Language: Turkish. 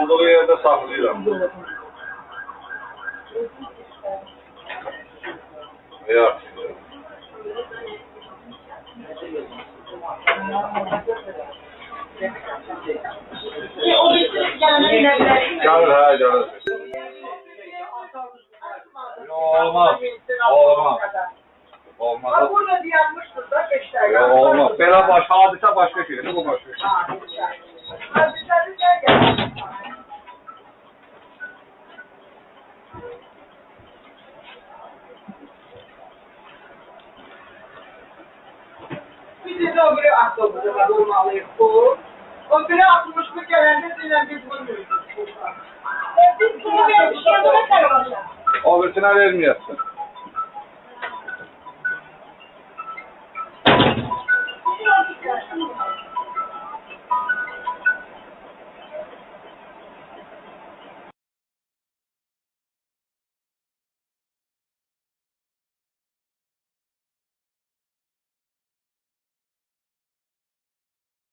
Olduğu yerde saklayıram. Yok. O birisi gelir. Gelir ha gelir. Olmaz. Olmaz. Olmaz. Burada diyanmıştır da geçler. Yok olmaz. Bela hadise başka şey. Ne bu başka şey? Hadiseleri gel. Bizim de o biri akıllıca var olmalıyız bu. O biri 60'lık gelende dinlen biz bilmiyoruz. Biz bunu bir şey bırakalım. O birisine vermiyorsun.